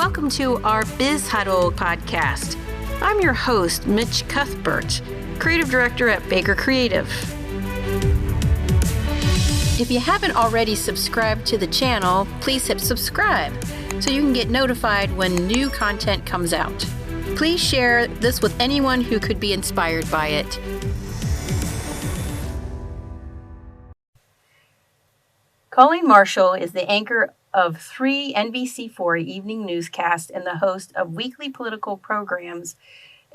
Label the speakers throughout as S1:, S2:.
S1: Welcome to our Biz Huddle podcast. I'm your host, Mitch Cuthbert, Creative Director at Baker Creative. If you haven't already subscribed to the channel, please hit subscribe so you can get notified when new content comes out. Please share this with anyone who could be inspired by it. Colleen Marshall is the anchor of 3 NBC4 evening newscasts and the host of weekly political programs,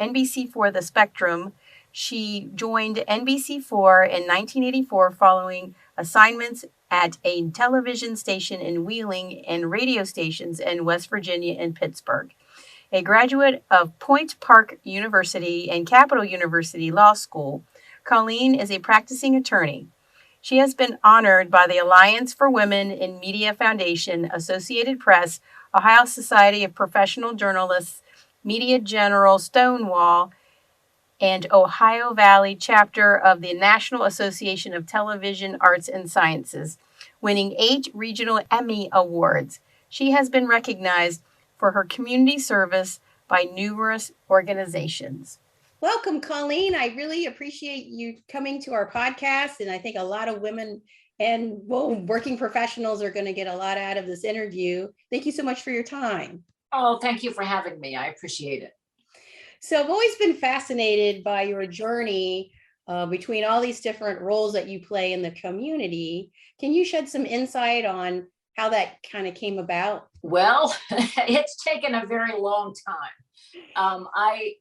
S1: NBC4 The Spectrum. She joined NBC4 in 1984 following assignments at a television station in Wheeling and radio stations in West Virginia and Pittsburgh. A graduate of Point Park University and Capital University Law School, Colleen is a practicing attorney. She has been honored by the Alliance for Women in Media Foundation, Associated Press, Ohio Society of Professional Journalists, Media General Stonewall, and Ohio Valley chapter of the National Association of Television Arts and Sciences, winning 8 regional Emmy Awards. She has been recognized for her community service by numerous organizations. Welcome, Colleen. I really appreciate you coming to our podcast, and I think a lot of women and working professionals are going to get a lot out of this interview. Thank you so much for your time.
S2: Oh, thank you for having me. I appreciate it.
S1: So I've always been fascinated by your journey between all these different roles that you play in the community. Can you shed some insight on how that kind of came about?
S2: Well, it's taken a very long time. I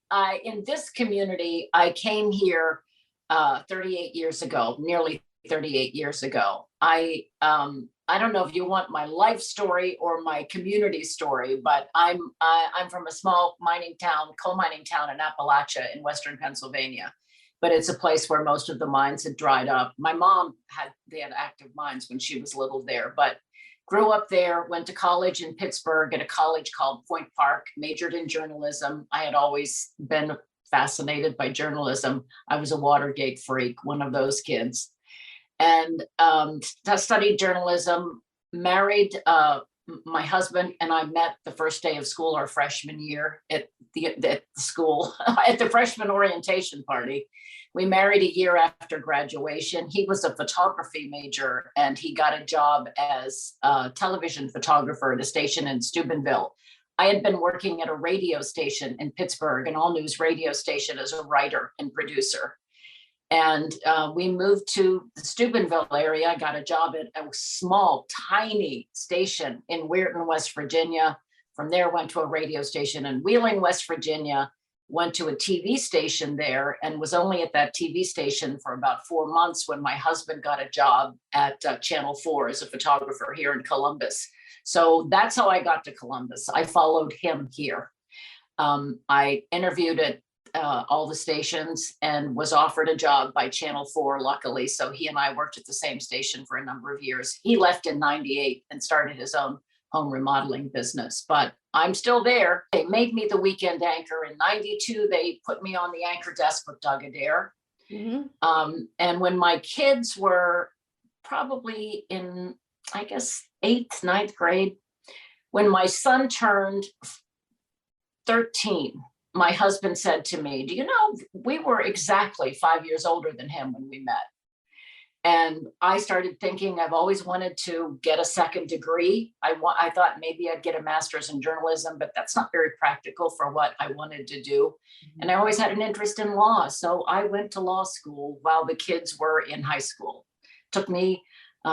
S2: in this community, I came here 38 years ago, nearly 38 years ago. I don't know if you want my life story or my community story, but I'm from a small coal mining town in Appalachia in Western Pennsylvania. But it's a place where most of the mines had dried up. My mom had active mines when she was little there, but grew up there, went to college in Pittsburgh at a college called Point Park, majored in journalism. I had always been fascinated by journalism. I was a Watergate freak, one of those kids. And I studied journalism, married my husband, and I met the first day of school, our freshman year at the school, at the freshman orientation party. We married a year after graduation. He was a photography major, and he got a job as a television photographer at a station in Steubenville. I had been working at a radio station in Pittsburgh, an all-news radio station, as a writer and producer. And we moved to the Steubenville area. I got a job at a small, tiny station in Weirton, West Virginia. From there, went to a radio station in Wheeling, West Virginia, went to a TV station there, and was only at that TV station for about 4 months when my husband got a job at Channel 4 as a photographer here in Columbus. So that's how I got to Columbus. I followed him here. I interviewed at all the stations and was offered a job by Channel 4, luckily. So he and I worked at the same station for a number of years. He left in '98 and started his own home remodeling business, but I'm still there. They made me the weekend anchor in '92. They put me on the anchor desk with Doug Adair. Mm-hmm. And when my kids were probably in, I guess, 8th, 9th grade, when my son turned 13, my husband said to me, do you know, we were exactly 5 years older than him when we met. And I started thinking, I've always wanted to get a second degree. I thought maybe I'd get a master's in journalism, but that's not very practical for what I wanted to do. Mm-hmm. And I always had an interest in law. So I went to law school while the kids were in high school. It took me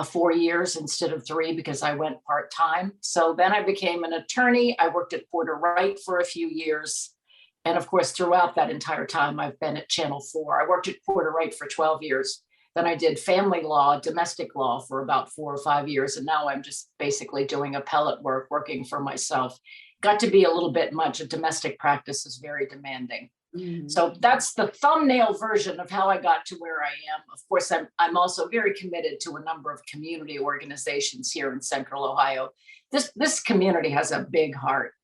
S2: 4 years instead of 3 because I went part-time. So then I became an attorney. I worked at Porter Wright for a few years. And of course, throughout that entire time, I've been at Channel 4. I worked at Porter Wright for 12 years. Then I did family law, domestic law for about 4 or 5 years. And now I'm just basically doing appellate work, working for myself. Got to be a little bit much. A domestic practice is very demanding. Mm-hmm. So that's the thumbnail version of how I got to where I am. Of course, I'm also very committed to a number of community organizations here in Central Ohio. This community has a big heart.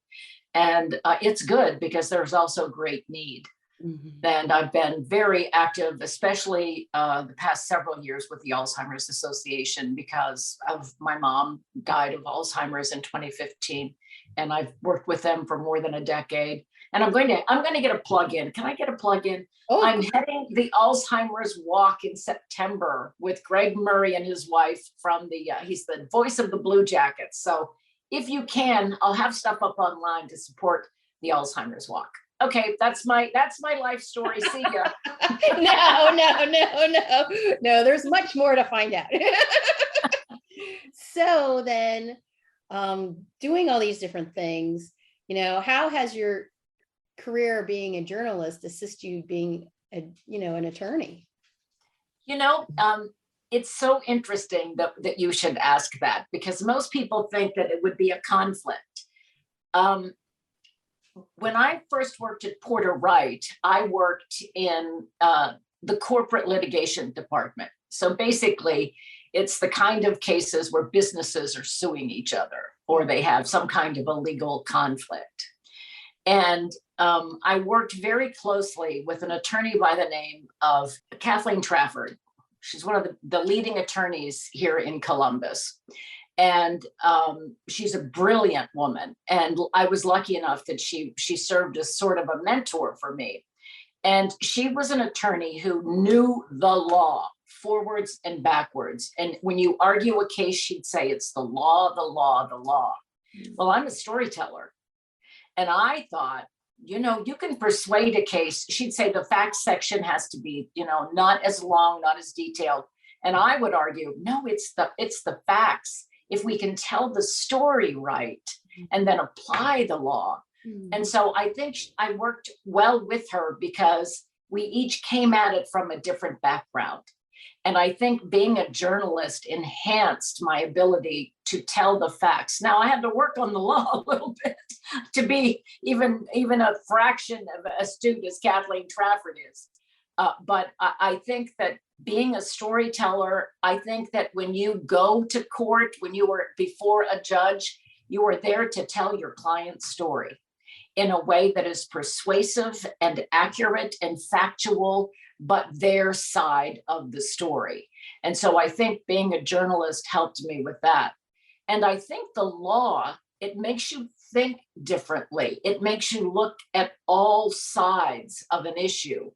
S2: And it's good because there's also great need.
S3: Mhm.
S2: And I've been very active, especially the past several years with the Alzheimer's Association, because of my mom died of Alzheimer's in 2015. And I've worked with them for more than a decade. And I'm going to get a plug in. Can I get a plug in?
S3: Oh,
S2: I'm heading the Alzheimer's Walk in September with Greg Murray and his wife from he's the voice of the Blue Jackets. So if you can, I'll have stuff up online to support the Alzheimer's Walk. Okay, that's my life story. See ya.
S3: no. There's much more to find out. So then, doing all these different things, how has your career being a journalist assist you being an attorney?
S2: It's so interesting that you should ask that, because most people think that it would be a conflict. When I first worked at Porter Wright, I worked in the corporate litigation department. So basically, it's the kind of cases where businesses are suing each other or they have some kind of a legal conflict. And I worked very closely with an attorney by the name of Kathleen Trafford. She's one of the leading attorneys here in Columbus. And she's a brilliant woman. And I was lucky enough that she served as sort of a mentor for me. And she was an attorney who knew the law forwards and backwards. And when you argue a case, she'd say, it's the law, the law, the law. Well, I'm a storyteller. And I thought, you can persuade a case. She'd say the facts section has to be, not as long, not as detailed. And I would argue, no, it's the facts. If we can tell the story right and then apply the law. And so I think I worked well with her because we each came at it from a different background. And I think being a journalist enhanced my ability to tell the facts. Now I had to work on the law a little bit to be even a fraction of astute as Kathleen Trafford is. But I think that being a storyteller, I think that when you go to court, when you were before a judge, you are there to tell your client's story in a way that is persuasive and accurate and factual, but their side of the story. And so I think being a journalist helped me with that. And I think the law, it makes you think differently. It makes you look at all sides of an issue,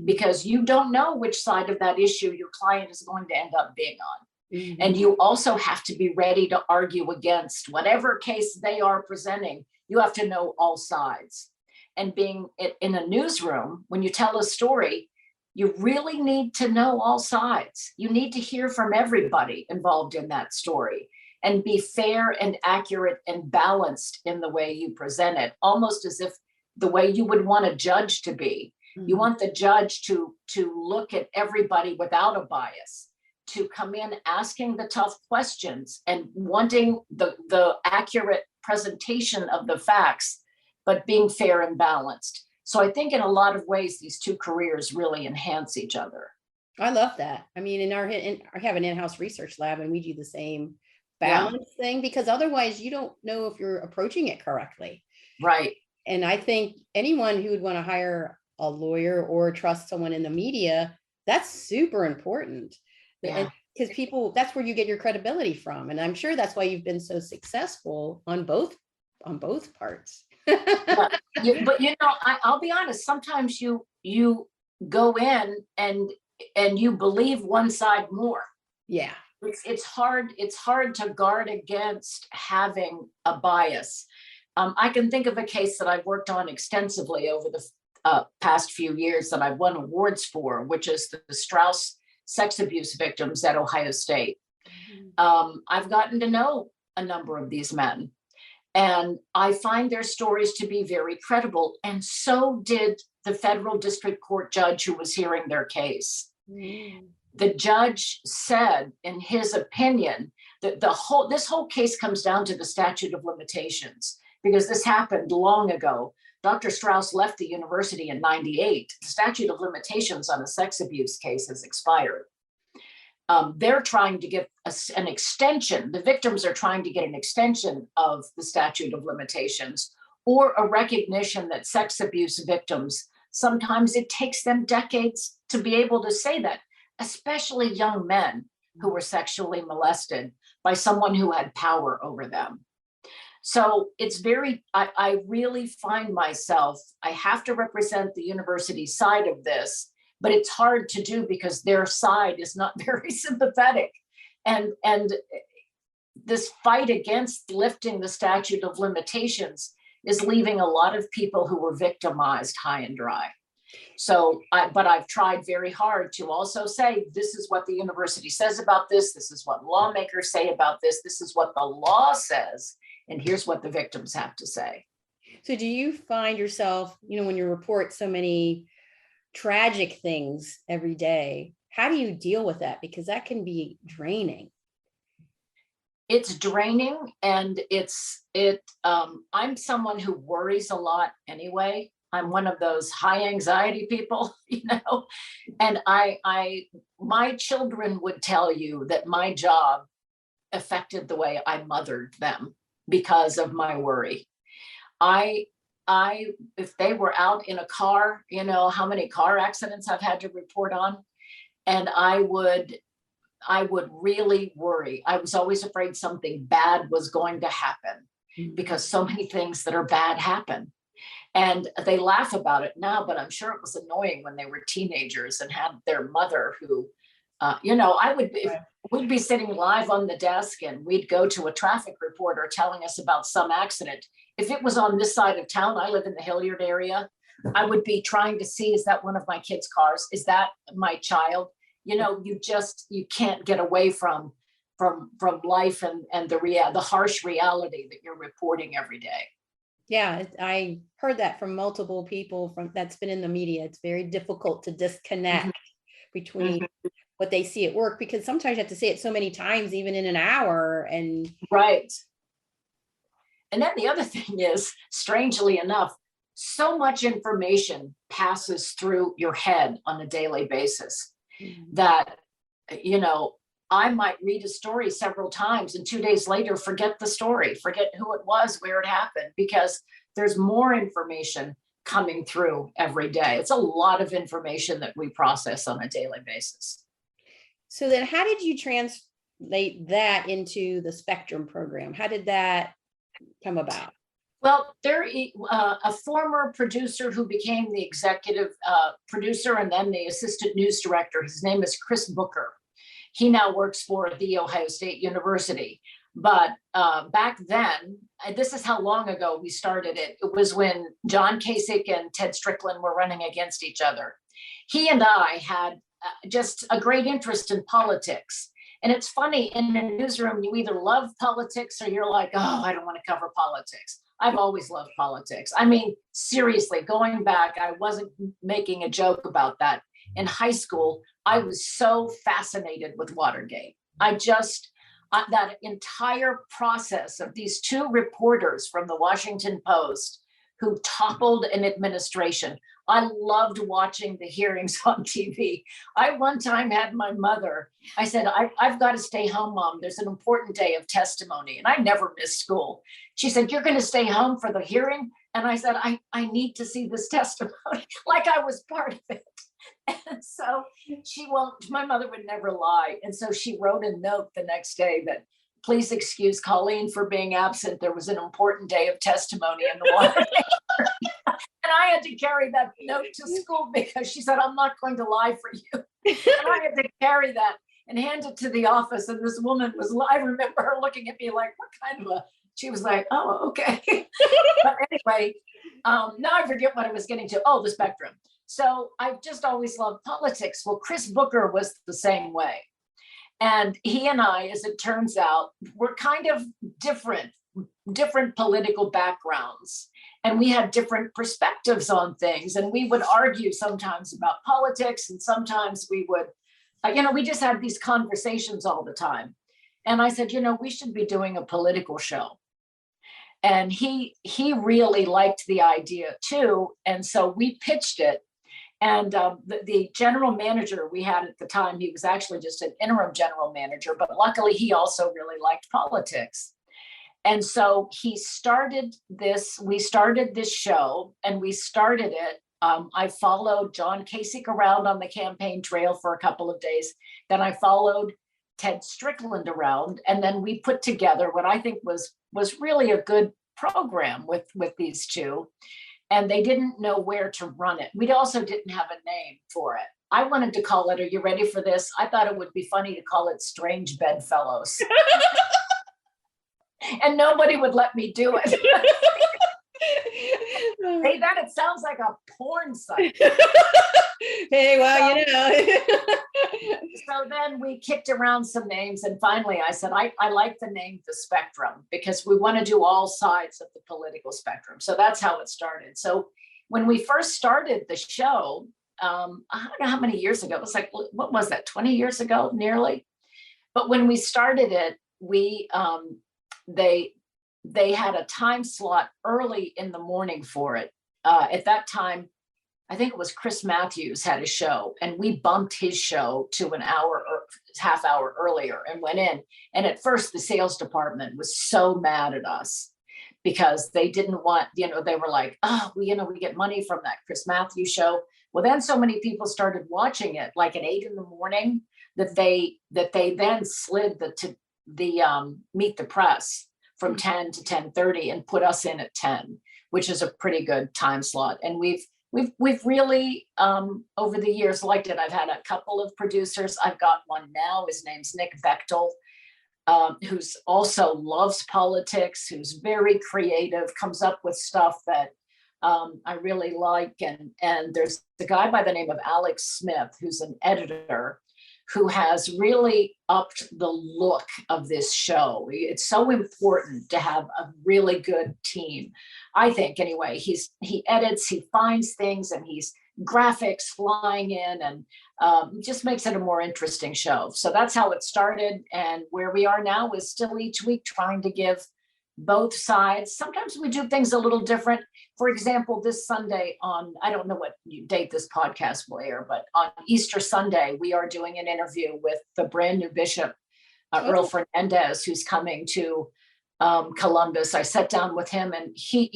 S2: because you don't know which side of that issue your client is going to end up being on. And you also have to be ready to argue against whatever case they are presenting. You have to know all sides. And being in a newsroom, when you tell a story, you really need to know all sides. You need to hear from everybody involved in that story and be fair and accurate and balanced in the way you present it, almost as if the way you would want a judge to be. You want the judge to look at everybody without a bias, to come in asking the tough questions and wanting the accurate presentation of the facts, but being fair and balanced. So I think in a lot of ways, these two careers really enhance each other.
S3: I love that. I mean, I have an in-house research lab and we do the same balance thing, because otherwise you don't know if you're approaching it correctly.
S2: Right.
S3: And I think anyone who would want to hire a lawyer or trust someone in the media, that's super important.
S2: Yeah.
S3: Because people, that's where you get your credibility from. And I'm sure that's why you've been so successful on both parts.
S2: But I'll be honest, sometimes you go in and you believe one side more.
S3: Yeah.
S2: It's hard to guard against having a bias. I can think of a case that I've worked on extensively over the past few years that I've won awards for, which is the Strauss sex abuse victims at Ohio State. I've gotten to know a number of these men, and I find their stories to be very credible. And so did the federal district court judge who was hearing their case. The judge said in his opinion that this whole case comes down to the statute of limitations, because this happened long ago. Dr. Strauss left the university in 98. The statute of limitations on a sex abuse case has expired. They're trying to get an extension. The victims are trying to get an extension of the statute of limitations, or a recognition that sex abuse victims sometimes it takes them decades to be able to say that, especially young men who were sexually molested by someone who had power over them. So it's very, I really find myself, I have to represent the university side of this, but it's hard to do because their side is not very sympathetic. And this fight against lifting the statute of limitations is leaving a lot of people who were victimized high and dry. So, but I've tried very hard to also say, this is what the university says about this. This is what lawmakers say about this. This is what the law says. And here's what the victims have to say.
S3: So do you find yourself, when you report so many tragic things every day, how do you deal with that? Because that can be draining.
S2: It's draining, and I'm someone who worries a lot anyway. I'm one of those high anxiety people, and my children would tell you that my job affected the way I mothered them because of my worry. If they were out in a car, how many car accidents I've had to report on, and I would really worry. I was always afraid something bad was going to happen because so many things that are bad happen. And they laugh about it now, but I'm sure it was annoying when they were teenagers and had their mother who, we'd be sitting live on the desk and we'd go to a traffic reporter telling us about some accident. If it was on this side of town, I live in the Hilliard area, I would be trying to see, is that one of my kids' cars? Is that my child? You can't get away from life and the harsh reality that you're reporting every day.
S3: Yeah, I heard that from multiple people that's been in the media. It's very difficult to disconnect between what they see at work, because sometimes you have to say it so many times, even in an hour. And
S2: right. And then the other thing is, strangely enough, so much information passes through your head on a daily basis that, I might read a story several times and 2 days later, forget the story, forget who it was, where it happened, because there's more information coming through every day. It's a lot of information that we process on a daily basis.
S3: So then how did you translate that into the Spectrum program? How did that come about?
S2: Well, there a former producer who became the executive producer and then the assistant news director. His name is Chris Booker. He now works for The Ohio State University. But back then, this is how long ago we started it. It was when John Kasich and Ted Strickland were running against each other. He and I had just a great interest in politics. And it's funny, in a newsroom, you either love politics or you're like, oh, I don't want to cover politics. I've always loved politics. I mean, seriously, going back, I wasn't making a joke about that. In high school, I was so fascinated with Watergate. That entire process of these two reporters from the Washington Post who toppled an administration. I loved watching the hearings on TV. I one time had my mother, I said, I've got to stay home, Mom. There's an important day of testimony. And I never missed school. She said, you're going to stay home for the hearing? And I said, I need to see this testimony, like I was part of it. And so my mother would never lie. And so she wrote a note the next day that, please excuse Colleen for being absent. There was an important day of testimony in the Watergate. And I had to carry that note to school because she said, I'm not going to lie for you. And I had to carry that and hand it to the office. And this woman I remember her looking at me like, what kind of she was like, oh, okay. But anyway, now I forget what I was getting to. Oh, the Spectrum. So I've just always loved politics. Well, Chris Booker was the same way. And he and I, as it turns out, were kind of different political backgrounds. And we had different perspectives on things. And we would argue sometimes about politics. And sometimes we would, we just had these conversations all the time. And I said, we should be doing a political show. And he really liked the idea too. And so we pitched it. And the general manager we had at the time, he was actually just an interim general manager, but luckily he also really liked politics. And so we started this show, and we started it I followed John Kasich around on the campaign trail for a couple of days. Then I followed Ted Strickland around, and then we put together what I think was really a good program with these two. And they didn't know where to run it. We also didn't have a name for it. I wanted to call it, are you ready for this? I thought it would be funny to call it Strange Bedfellows. And nobody would let me do it. Hey, that it sounds like a porn site.
S3: Hey, well, you know.
S2: So then we kicked around some names, and finally I said, I like the name The Spectrum, because we want to do all sides of the political spectrum. So that's how it started. So when we first started the show, I don't know how many years ago, it was like, what was that, 20 years ago, nearly? But when we started it, we they had a time slot early in the morning for it. At that time, I think it was Chris Matthews had a show, and we bumped his show to an hour or half hour earlier and went in. And at first the sales department was so mad at us because they didn't want, they were like, oh, we get money from that Chris Matthews show. Well, then so many people started watching it like at 8 a.m. that they then slid the Meet the Press from 10 to 10:30 and put us in at 10, which is a pretty good time slot. And we've really over the years liked it. I've had a couple of producers. I've got one now. His name's Nick Bechtel, who's also loves politics, who's very creative, comes up with stuff that I really like. And there's the guy by the name of Alex Smith, who's an editor, who has really upped the look of this show. It's so important to have a really good team. I think anyway, he edits, he finds things, and he's graphics flying in, and just makes it a more interesting show. So that's how it started. And where we are now is still each week trying to give both sides. Sometimes we do things a little different. For example, this Sunday on, I don't know what date this podcast will air, but on Easter Sunday, we are doing an interview with the brand new bishop, Earl Fernandez, who's coming to Columbus. I sat down with him, and he,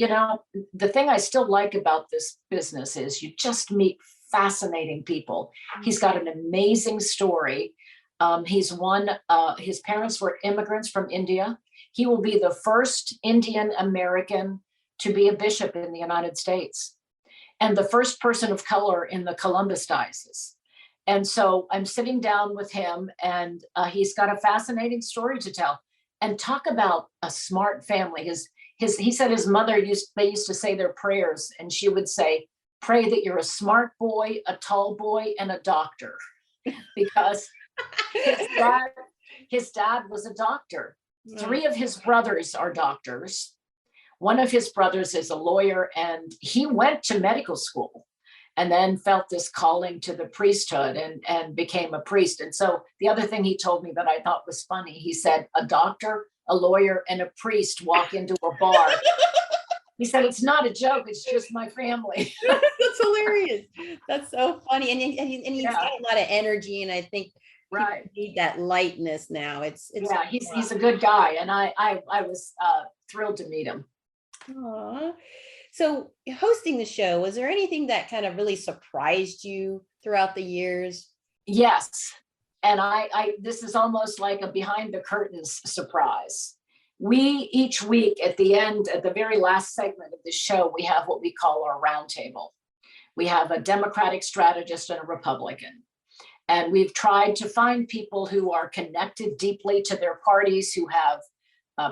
S2: the thing I still like about this business is you just meet fascinating people. He's got an amazing story. He's his parents were immigrants from India. He will be the first Indian American to be a bishop in the United States, and the first person of color in the Columbus diocese. And so I'm sitting down with him, and he's got a fascinating story to tell. And talk about a smart family. He said his mother they used to say their prayers, and she would say, pray that you're a smart boy, a tall boy, and a doctor, because his dad was a doctor. 3 of his brothers are doctors. One of his brothers is a lawyer, and he went to medical school and then felt this calling to the priesthood and became a priest. And so the other thing he told me that I thought was funny, he said, a doctor, a lawyer, and a priest walk into a bar. He said, it's not a joke, it's just my family.
S3: That's hilarious. That's so funny. And he's got a lot of energy, and I think
S2: right,
S3: need that lightness now. It's
S2: yeah, he's a good guy, and I was thrilled to meet him.
S3: Aww. So hosting the show, was there anything that kind of really surprised you throughout the years?
S2: Yes. And I this is almost like a behind the curtains surprise. We each week at the very last segment of the show, we have what we call our roundtable. We have a Democratic strategist and a Republican. And we've tried to find people who are connected deeply to their parties, who have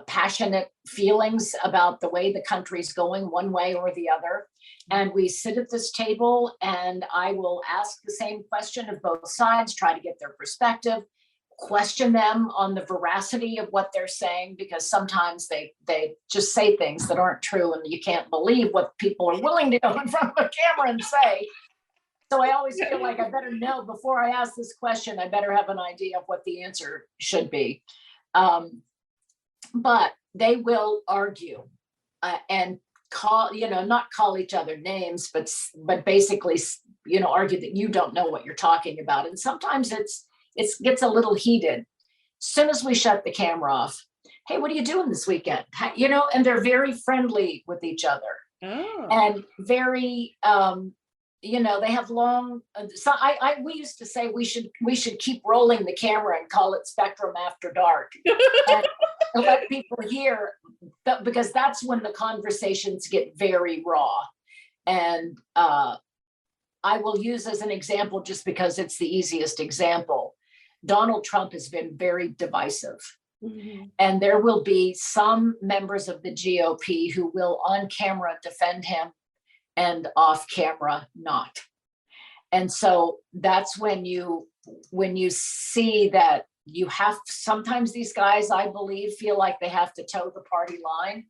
S2: passionate feelings about the way the country's going one way or the other. And we sit at this table, and I will ask the same question of both sides, try to get their perspective, question them on the veracity of what they're saying, because sometimes they just say things that aren't true, and you can't believe what people are willing to go in front of a camera and say. So I always feel like I better know before I ask this question, I better have an idea of what the answer should be. But they will argue and call, not call each other names, but basically, argue that you don't know what you're talking about. And sometimes it gets a little heated. As soon as we shut the camera off, hey, what are you doing this weekend? And they're very friendly with each other.
S3: Oh.
S2: And very, you know, they have long, so we used to say we should keep rolling the camera and call it Spectrum After Dark. And let people hear, because that's when the conversations get very raw. And I will use as an example, just because it's the easiest example, Donald Trump has been very divisive.
S3: Mhm.
S2: And there will be some members of the GOP who will on camera defend him and off camera not. And so that's when you see that you have, sometimes these guys, I believe, feel like they have to toe the party line,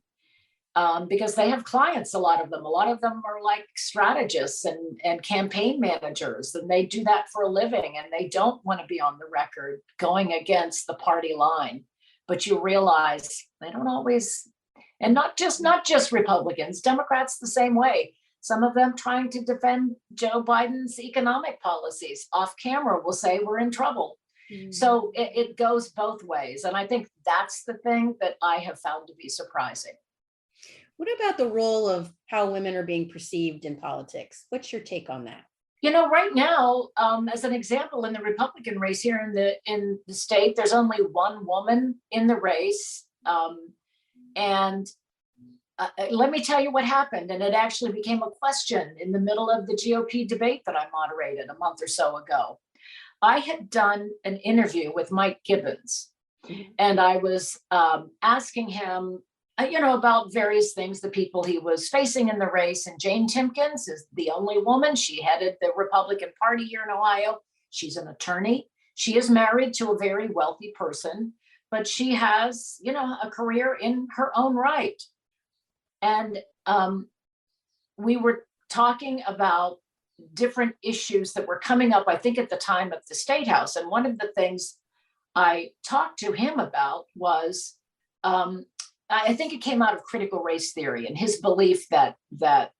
S2: because they have clients, a lot of them are like strategists and campaign managers, and they do that for a living, and they don't want to be on the record going against the party line. But you realize they don't always, and not just Republicans, Democrats the same way. Some of them trying to defend Joe Biden's economic policies off camera will say we're in trouble.
S3: Mhm.
S2: So it goes both ways. And I think that's the thing that I have found to be surprising.
S3: What about the role of how women are being perceived in politics? What's your take on that?
S2: You know, right now, as an example, in the Republican race here in the state, there's only one woman in the race. And let me tell you what happened. And it actually became a question in the middle of the GOP debate that I moderated a month or so ago. I had done an interview with Mike Gibbons,
S3: Mhm.
S2: and I was asking him, you know, about various things, the people he was facing in the race. And Jane Timkins is the only woman. She headed the Republican Party here in Ohio. She's an attorney. She is married to a very wealthy person, but she has, you know, a career in her own right. And we were talking about different issues that were coming up, I think, at the time at the State House. And one of the things I talked to him about was, I think it came out of critical race theory and his belief that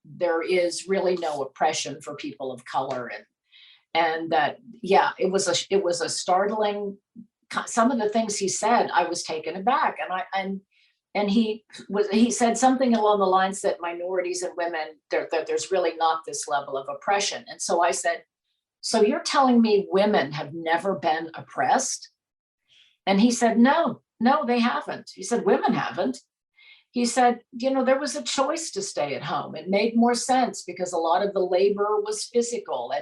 S2: there is really no oppression for people of color, and that, yeah, it was a startling, some of the things he said, I was taken aback. And he said something along the lines that minorities and women, there's really not this level of oppression. And so I said, so you're telling me women have never been oppressed? And he said, no, they haven't. He said, women haven't. He said, you know, there was a choice to stay at home. It made more sense because a lot of the labor was physical.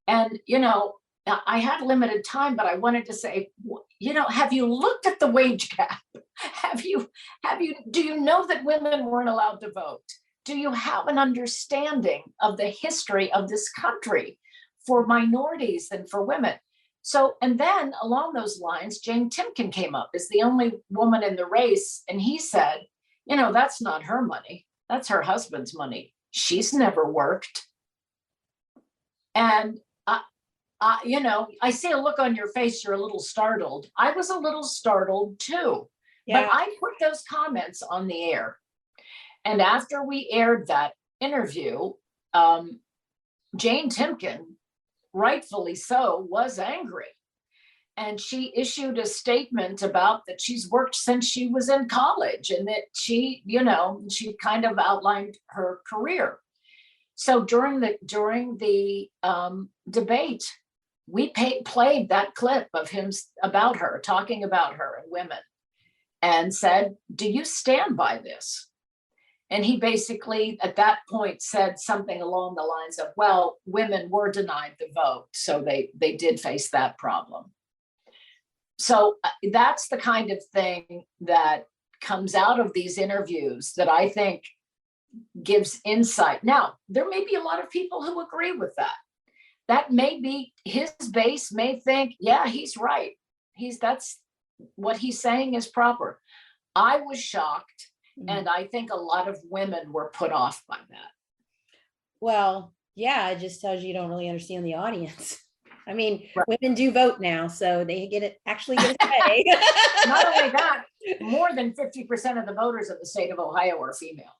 S2: And you know, I had limited time, but I wanted to say, you know, have you looked at the wage gap? Do you know that women weren't allowed to vote? Do you have an understanding of the history of this country for minorities and for women? So, and then along those lines, Jane Timken came up as the only woman in the race. And he said, you know, that's not her money. That's her husband's money. She's never worked. And you know, I see a look on your face, you're a little startled. I was a little startled too.
S3: Yeah.
S2: But I put those comments on the air. And after we aired that interview, Jane Timken, rightfully so, was angry. And she issued a statement about that she's worked since she was in college, and that she, you know, she kind of outlined her career. So during the debate, we played that clip of him about her, talking about her and women, and said, do you stand by this? And he basically at that point said something along the lines of, well, women were denied the vote, so they did face that problem. So that's the kind of thing that comes out of these interviews that I think gives insight. Now, there may be a lot of people who agree with that. That may be his base, may think, yeah, he's right. That's what he's saying is proper. I was shocked. And I think a lot of women were put off by that.
S3: Well, yeah, it just tells you don't really understand the audience. I mean,
S2: Right.
S3: Women do vote now, so they actually get a say.
S2: Not only that, more than 50% of the voters of the state of Ohio are female.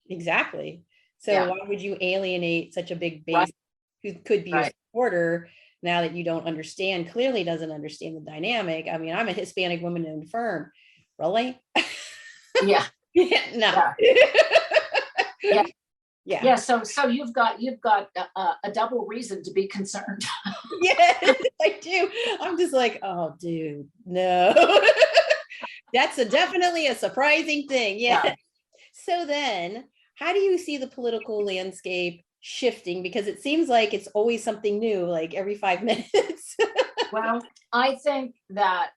S3: Exactly. So
S2: Yeah.
S3: why would you alienate such a big base
S2: Right.
S3: who could be a
S2: Right.
S3: supporter now that you don't understand, clearly doesn't understand the dynamic? I mean, I'm a Hispanic woman owned firm. Really?
S2: Yeah.
S3: No.
S2: Yeah. Yeah, so you've got a double reason to be concerned.
S3: Yes, I do. I'm just like, oh, dude, no. That's definitely a surprising thing. Yeah.
S2: Yeah.
S3: So then, how do you see the political landscape shifting? Because it seems like it's always something new, like every 5 minutes.
S2: Well, I think that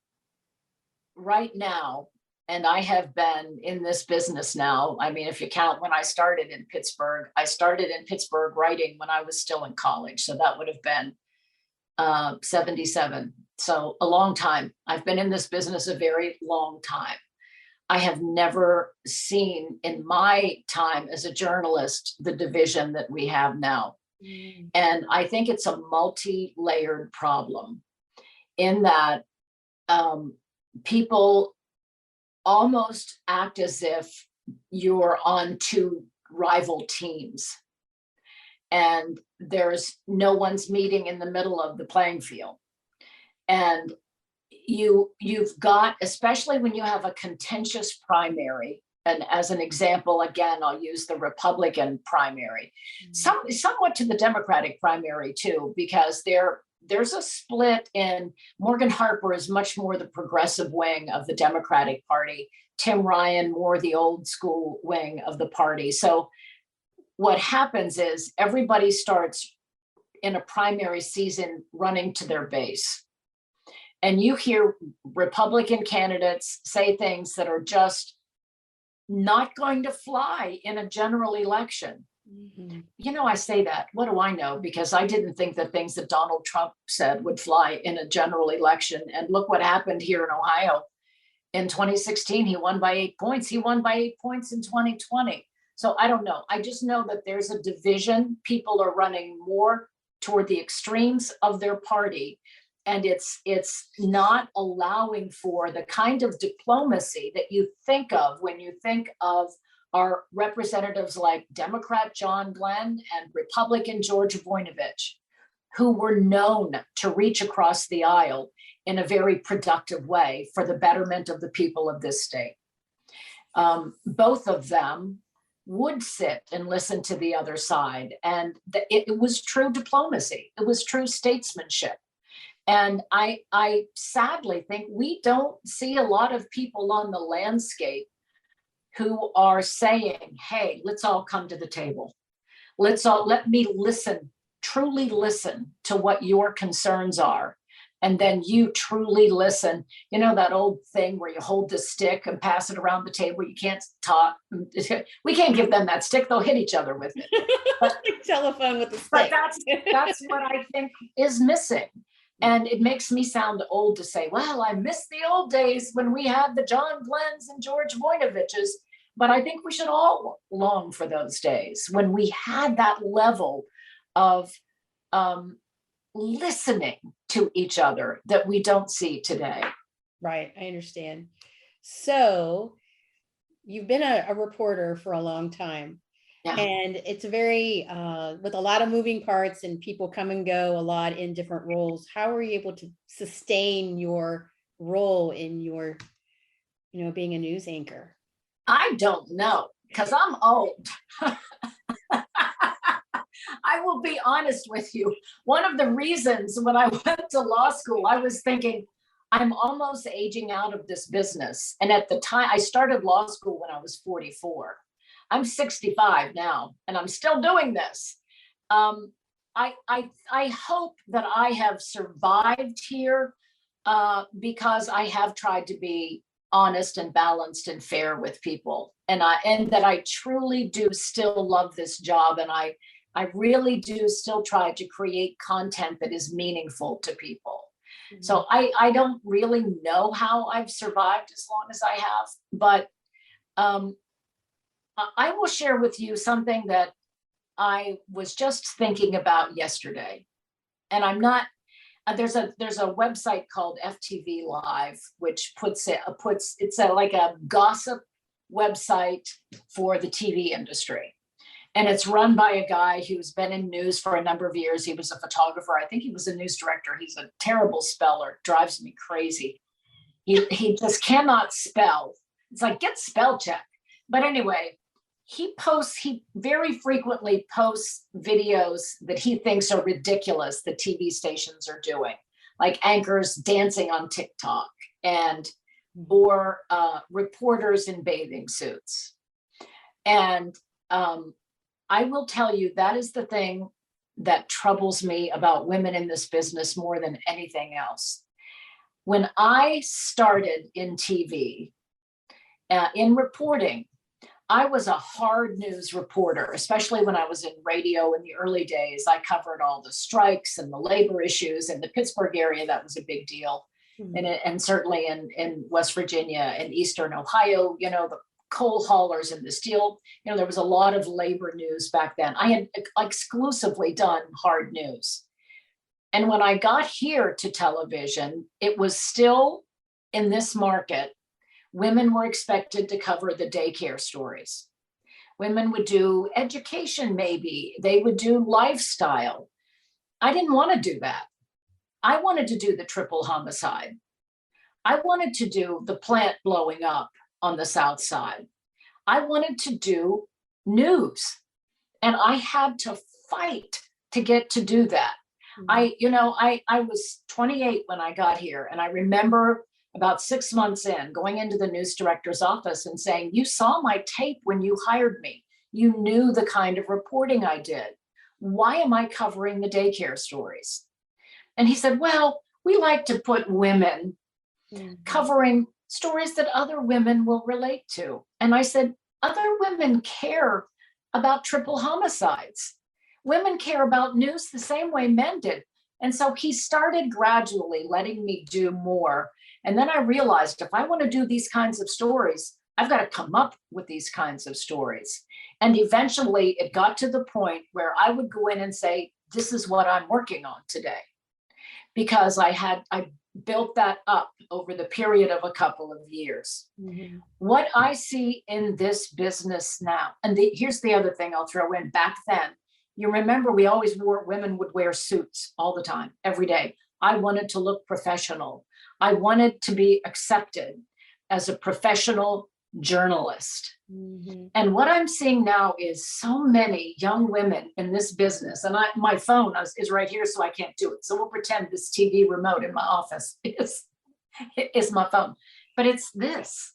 S2: right now, and I have been in this business now, I mean, if you count when I started in Pittsburgh writing when I was still in college. So that would have been 77. So a long time. I've been in this business a very long time. I have never seen in my time as a journalist the division that we have now. And I think it's a multi-layered problem in that people almost act as if you're on two rival teams and there's no one's meeting in the middle of the playing field. And you've got, especially when you have a contentious primary, and as an example, again, I'll use the Republican primary, somewhat to the Democratic primary too, because there's a split in Morgan Harper is much more the progressive wing of the Democratic Party, Tim Ryan more the old school wing of the party. So what happens is everybody starts in a primary season running to their base. And you hear Republican candidates say things that are just not going to fly in a general election.
S3: Mhm.
S2: You know, I say that, what do I know? Because I didn't think the things that Donald Trump said would fly in a general election. And look what happened here in Ohio. In 2016, he won by 8 points. He won by 8 points in 2020. So I don't know. I just know that there's a division. People are running more toward the extremes of their party. And it's not allowing for the kind of diplomacy that you think of when you think of our representatives like Democrat John Glenn and Republican George Voinovich, who were known to reach across the aisle in a very productive way for the betterment of the people of this state. Both of them would sit and listen to the other side. And it was true diplomacy. It was true statesmanship. And I sadly think we don't see a lot of people on the landscape who are saying, hey, let's all come to the table. Let me listen, truly listen to what your concerns are. And then you truly listen. You know, that old thing where you hold the stick and pass it around the table. You can't talk. We can't give them that stick. They'll hit each other with it.
S3: Telephone with the stick.
S2: But that's what I think is missing. And it makes me sound old to say, well, I miss the old days when we had the John Glenns and George Voinoviches. But I think we should all long for those days when we had that level of listening to each other that we don't see today.
S3: Right, I understand. So you've been a reporter for a long time.
S2: Yeah.
S3: And it's very, with a lot of moving parts and people come and go a lot in different roles. How are you able to sustain your role in your, being a news anchor?
S2: I don't know, because I'm old. I will be honest with you. One of the reasons when I went to law school, I was thinking, I'm almost aging out of this business. And at the time, I started law school when I was 44. I'm 65 now, and I'm still doing this. I hope that I have survived here because I have tried to be honest and balanced and fair with people, and that I truly do still love this job, and I really do still try to create content that is meaningful to people. Mm-hmm. So I don't really know how I've survived as long as I have, but I will share with you something that I was just thinking about yesterday. And I'm not, there's a website called FTV Live, which it's like a gossip website for the TV industry. And it's run by a guy who's been in news for a number of years. He was a photographer. I think he was a news director. He's a terrible speller, drives me crazy. He just cannot spell. It's like, get spell check. But anyway, he very frequently posts videos that he thinks are ridiculous that TV stations are doing, like anchors dancing on TikTok and or reporters in bathing suits. And I will tell you, that is the thing that troubles me about women in this business more than anything else. When I started in TV, in reporting, I was a hard news reporter, especially when I was in radio in the early days. I covered all the strikes and the labor issues in the Pittsburgh area. That was a big deal. And certainly in West Virginia and Eastern Ohio, you know, the coal haulers and the steel, you know, there was a lot of labor news back then. I had exclusively done hard news. And when I got here to television, it was still in this market. Women were expected to cover the daycare stories. Women would do education, maybe. They would do lifestyle. I didn't want to do that. I wanted to do the triple homicide. I wanted to do the plant blowing up on the South Side. I wanted to do news. And I had to fight to get to do that. I was 28 when I got here, and I remember about 6 months in, going into the news director's office and saying, "You saw my tape when you hired me. You knew the kind of reporting I did. Why am I covering the daycare stories?" And he said, "Well, we like to put women covering stories that other women will relate to." And I said, "Other women care about triple homicides. Women care about news the same way men did." And so he started gradually letting me do more. And then I realized, if I want to do these kinds of stories, I've got to come up with these kinds of stories. And eventually it got to the point where I would go in and say, "This is what I'm working on today." Because I built that up over the period of a couple of years. What I see in this business now, and here's the other thing I'll throw in. Back then, you remember, women would wear suits all the time, every day. I wanted to look professional. I wanted to be accepted as a professional journalist. And what I'm seeing now is so many young women in this business, and my phone is right here, so I can't do it. So we'll pretend this TV remote in my office is my phone. But it's this.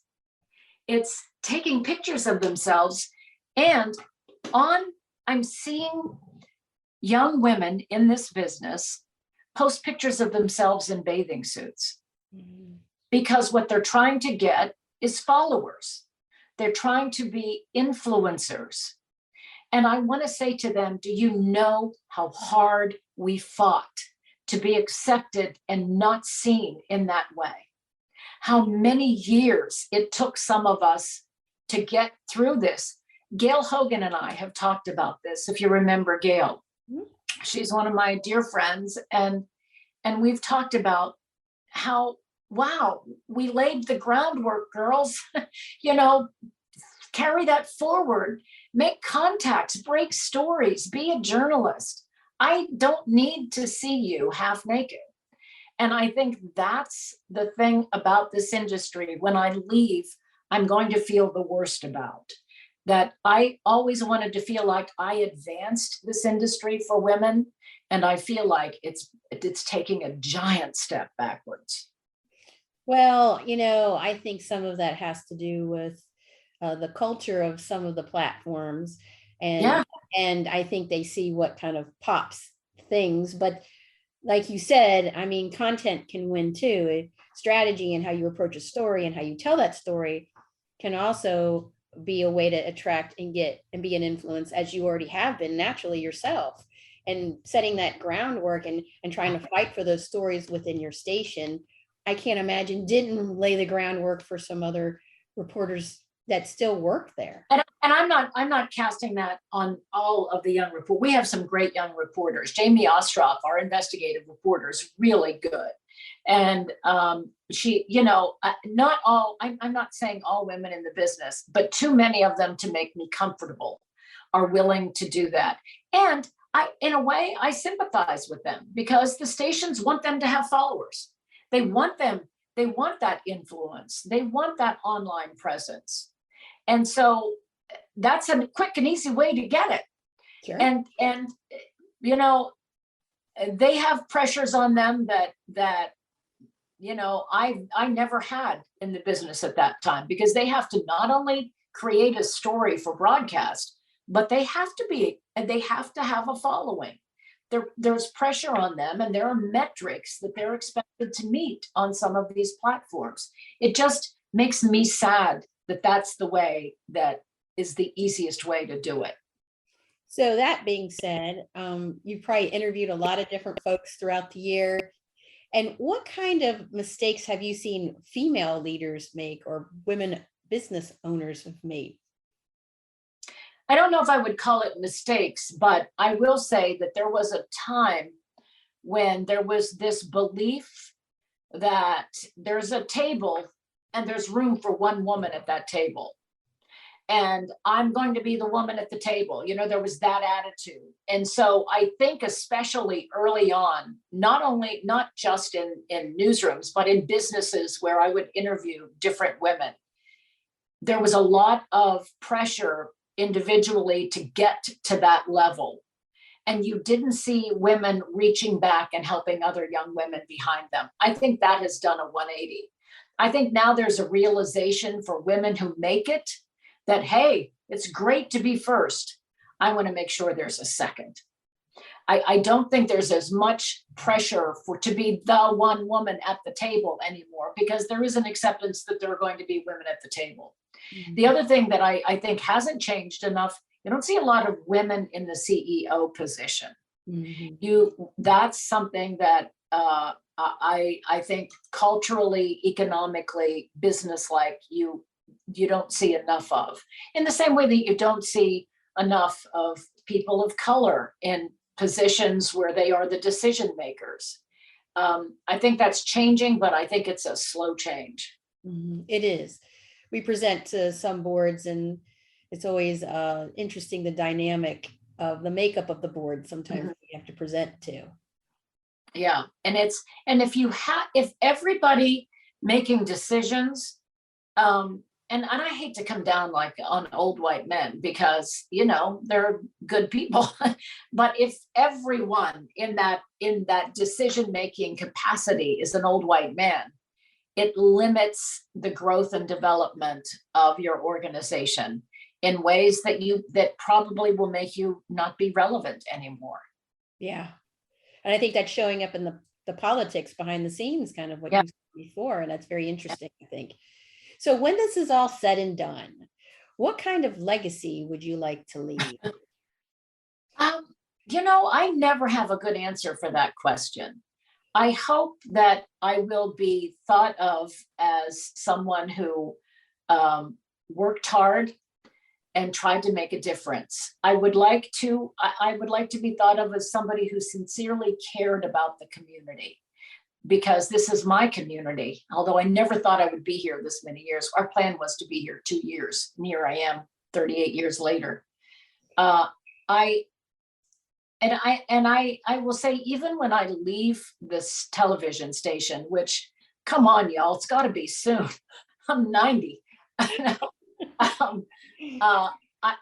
S2: It's taking pictures of themselves, and I'm seeing young women in this business post pictures of themselves in bathing suits, because what they're trying to get is followers. They're trying to be influencers. And I want to say to them, do you know how hard we fought to be accepted and not seen in that way? How many years it took some of us to get through this. Gail Hogan and I have talked about this, if you remember Gail. She's one of my dear friends, and we've talked about how, wow, we laid the groundwork, girls. Carry that forward, make contacts, break stories, be a journalist. I don't need to see you half naked. And I think that's the thing about this industry. When I leave, I'm going to feel the worst about. That I always wanted to feel like I advanced this industry for women, and I feel like it's taking a giant step backwards.
S3: Well, I think some of that has to do with the culture of some of the platforms, and I think they see what kind of pops things. But like you said, I mean, content can win too. Strategy and how you approach a story and how you tell that story can also be a way to attract and get and be an influence, as you already have been naturally yourself, and setting that groundwork and trying to fight for those stories within your station. I can't imagine didn't lay the groundwork for some other reporters that still work there.
S2: And I'm not casting that on all of the young reporters. We have some great young reporters. Jamie Ostroff, our investigative reporter, is really good. And she, not all, I'm not saying all women in the business, but too many of them to make me comfortable are willing to do that. And in a way, I sympathize with them, because the stations want them to have followers. They want that influence. They want that online presence. And so that's a quick and easy way to get it.
S3: Sure.
S2: And you know, they have pressures on them that you know, I never had in the business at that time, because they have to not only create a story for broadcast, but they have to have a following. There's pressure on them, and there are metrics that they're expected to meet on some of these platforms. It just makes me sad that that's the way that is the easiest way to do it.
S3: So that being said, you probably interviewed a lot of different folks throughout the year. And what kind of mistakes have you seen female leaders make, or women business owners have made?
S2: I don't know if I would call it mistakes, but I will say that there was a time when there was this belief that there's a table and there's room for one woman at that table. And I'm going to be the woman at the table. You know, there was that attitude. And so I think especially early on, not just in newsrooms, but in businesses where I would interview different women, there was a lot of pressure individually to get to that level. And you didn't see women reaching back and helping other young women behind them. I think that has done a 180. I think now there's a realization for women who make it that, hey, it's great to be first. I want to make sure there's a second. I don't think there's as much pressure to be the one woman at the table anymore, because there is an acceptance that there are going to be women at the table. Mm-hmm. The other thing that I think hasn't changed enough, you don't see a lot of women in the CEO position. Mm-hmm. That's something that I think culturally, economically, business-like, you don't see enough of. In the same way that you don't see enough of people of color in positions where they are the decision makers. I think that's changing, but I think it's a slow change.
S3: Mm-hmm. It is. We present to some boards, and it's always interesting, the dynamic of the makeup of the board sometimes. Mm-hmm. We have to present to.
S2: Yeah, and if everybody making decisions, and I hate to come down like on old white men, because, you know, they're good people, but if everyone in that decision-making capacity is an old white man, it limits the growth and development of your organization in ways that probably will make you not be relevant anymore.
S3: Yeah. And I think that's showing up in the politics behind the scenes, kind of what you said before. And that's very interesting, I think. So when this is all said and done, what kind of legacy would you like to leave?
S2: You know, I never have a good answer for that question. I hope that I will be thought of as someone who worked hard and tried to make a difference. I would like to be thought of as somebody who sincerely cared about the community, because this is my community. Although I never thought I would be here this many years. Our plan was to be here 2 years, and here I am 38 years later. I will say, even when I leave this television station, which, come on, y'all, it's got to be soon. I'm 90.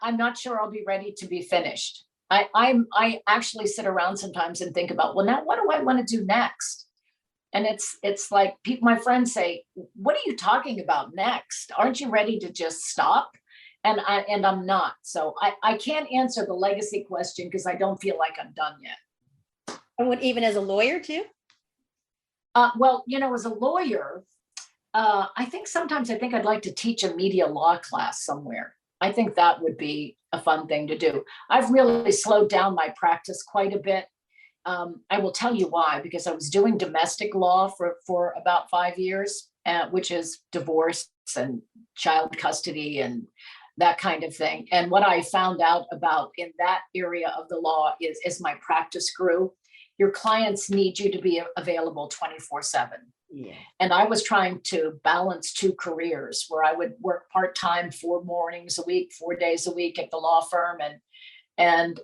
S2: I'm not sure I'll be ready to be finished. I actually sit around sometimes and think about, well, now what do I want to do next? And it's like my friends say, what are you talking about next? Aren't you ready to just stop? And I'm not. So I can't answer the legacy question because I don't feel like I'm done yet.
S3: And even as a lawyer too?
S2: Well, you know, as a lawyer, I think I'd like to teach a media law class somewhere. I think that would be a fun thing to do. I've really slowed down my practice quite a bit. I will tell you why, because I was doing domestic law for about 5 years, which is divorce and child custody and that kind of thing. And what I found out about in that area of the law is, as my practice grew, your clients need you to be available 24/7. Yeah. And I was trying to balance 2 careers where I would work part-time 4 mornings a week, 4 days a week at the law firm. And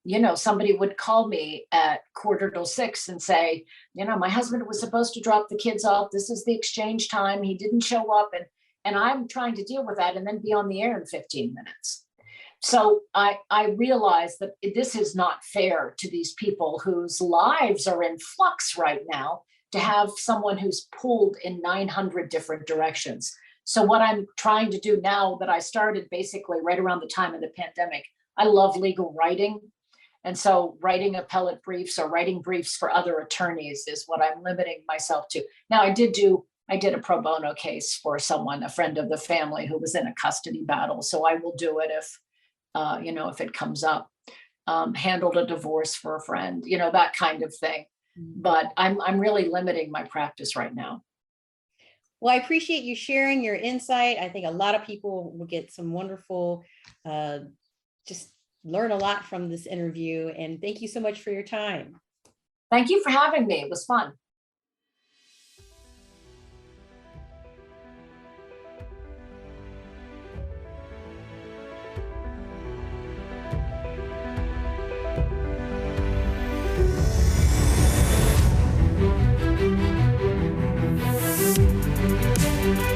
S2: you know, somebody would call me at 5:45 and say, you know, my husband was supposed to drop the kids off. This is the exchange time. He didn't show up. and I'm trying to deal with that and then be on the air in 15 minutes. So I realize that this is not fair to these people whose lives are in flux right now, to have someone who's pulled in 900 different directions. So what I'm trying to do now, that I started basically right around the time of the pandemic, I love legal writing. And so writing appellate briefs or writing briefs for other attorneys is what I'm limiting myself to. Now, I did a pro bono case for someone, a friend of the family, who was in a custody battle. So I will do it if it comes up. Handled a divorce for a friend, that kind of thing. But I'm really limiting my practice right now.
S3: Well, I appreciate you sharing your insight. I think a lot of people will get some wonderful, just learn a lot from this interview. And thank you so much for your time.
S2: Thank you for having me. It was fun.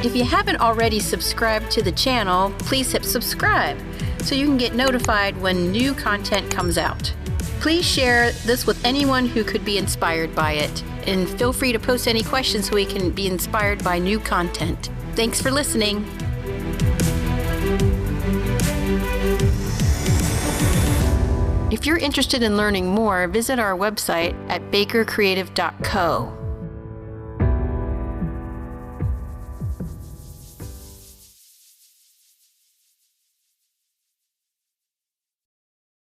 S1: If you haven't already subscribed to the channel, please hit subscribe so you can get notified when new content comes out. Please share this with anyone who could be inspired by it, and feel free to post any questions so we can be inspired by new content. Thanks for listening. If you're interested in learning more, visit our website at bakercreative.co.